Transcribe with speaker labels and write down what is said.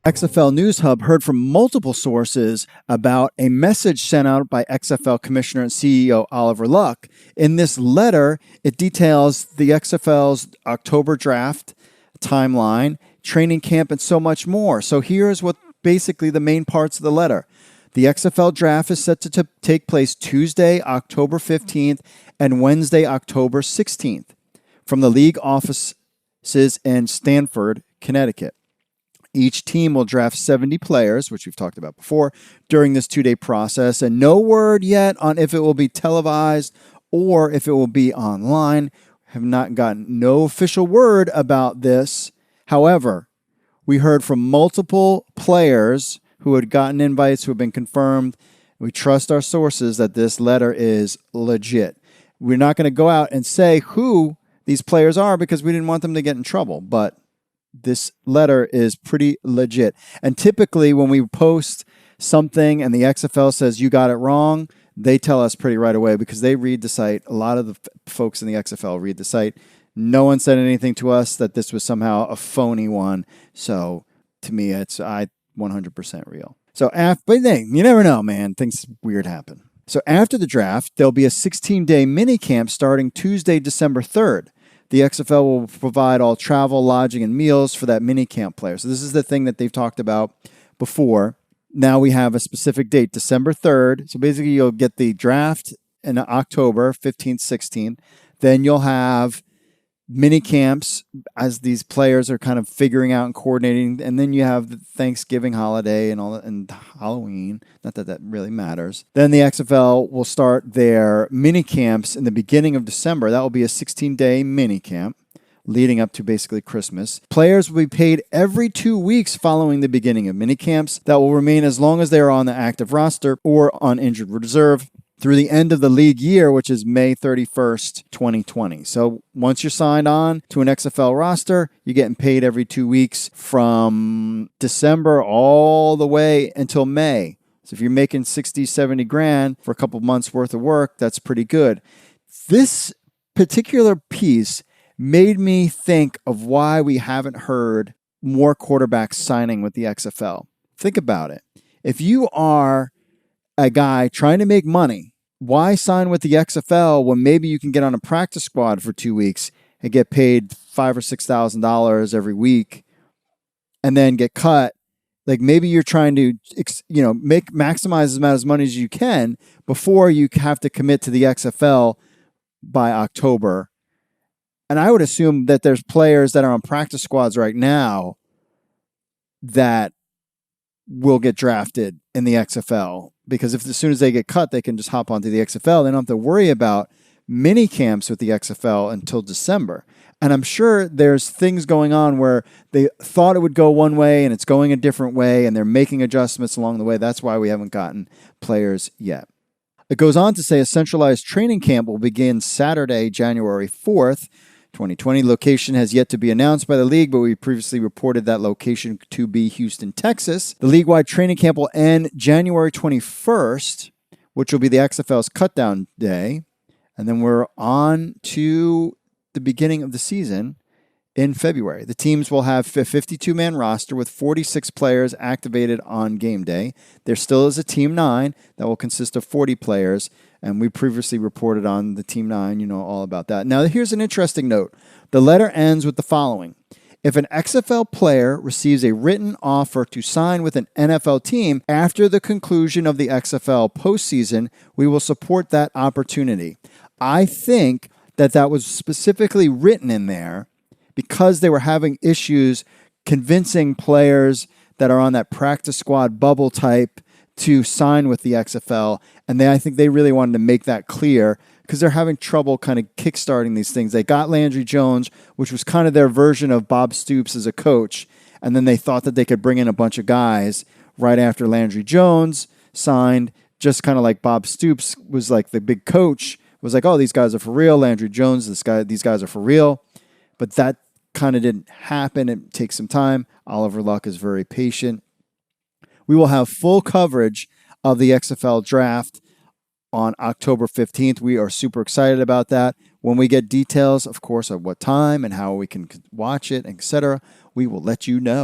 Speaker 1: XFL News Hub heard from multiple sources about a message sent out by XFL Commissioner and CEO Oliver Luck. In this letter, it details the XFL's October draft timeline, training camp, and so much more. So here's what basically the main parts of the letter. The XFL draft is set to take place Tuesday, October 15th and Wednesday, October 16th from the league offices in Stanford, Connecticut. Each team will draft 70 players, which we've talked about before, during this two-day process. And no word yet on if it will be televised or if it will be online. Have not gotten no official word about this. However, we heard from multiple players who had gotten invites, who have been confirmed. We trust our sources that this letter is legit. We're not going to go out and say who these players are because we didn't want them to get in trouble, but this letter is pretty legit. And typically when we post something and the XFL says you got it wrong, they tell us pretty right away because they read the site. A lot of the folks in the XFL read the site. No one said anything to us that this was somehow a phony one. So to me, it's 100% real. So but you never know, man. Things weird happen. So after the draft, there'll be a 16-day mini camp starting Tuesday, December 3rd. The XFL will provide all travel, lodging, and meals for that mini camp player. So this is the thing that they've talked about before. Now we have a specific date, December 3rd. So basically you'll get the draft in October 15th, 16th. Then you'll have mini camps as these players are kind of figuring out and coordinating. And then you have the Thanksgiving holiday and all that, and Halloween. Not that that really matters. Then the XFL will start their mini camps in the beginning of December. That will be a 16-day mini camp leading up to basically Christmas. Players will be paid every 2 weeks following the beginning of mini camps. That will remain as long as they are on the active roster or on injured reserve through the end of the league year, which is May 31st, 2020. So once you're signed on to an XFL roster, you're getting paid every 2 weeks from December all the way until May. So if you're making 60, 70 grand for a couple months worth of work, that's pretty good. This particular piece made me think of why we haven't heard more quarterbacks signing with the XFL. Think about it. If you are a guy trying to make money, why sign with the XFL when maybe you can get on a practice squad for 2 weeks and get paid $5,000 or $6,000 every week and then get cut? Like maybe you're trying to, maximize as much money as you can before you have to commit to the XFL by October. And I would assume that there's players that are on practice squads right now that will get drafted in the XFL because as soon as they get cut, they can just hop onto the XFL. They don't have to worry about mini camps with the XFL until December. And I'm sure there's things going on where they thought it would go one way and it's going a different way and they're making adjustments along the way. That's why we haven't gotten players yet. It goes on to say a centralized training camp will begin Saturday, January 4th, 2020. Location has yet to be announced by the league, but we previously reported that location to be Houston, Texas. The league-wide training camp will end January 21st, which will be the XFL's cutdown day. And then we're on to the beginning of the season in February. The teams will have a 52-man roster with 46 players activated on game day. There still is a Team 9 that will consist of 40 players, and we previously reported on the Team 9, you know all about that. Now, here's an interesting note. The letter ends with the following. If an XFL player receives a written offer to sign with an NFL team after the conclusion of the XFL postseason, we will support that opportunity. I think that was specifically written in there because they were having issues convincing players that are on that practice squad bubble type to sign with the XFL. And I think they really wanted to make that clear because they're having trouble kind of kickstarting these things. They got Landry Jones, which was kind of their version of Bob Stoops as a coach. And then they thought that they could bring in a bunch of guys right after Landry Jones signed, just kind of like Bob Stoops was like the big coach, was like, oh, these guys are for real. Landry Jones, these guys are for real. But that kind of didn't happen. It takes some time. Oliver Luck is very patient. We will have full coverage of the XFL draft on October 15th. We are super excited about that. When we get details, of course, of what time and how we can watch it, etc., we will let you know.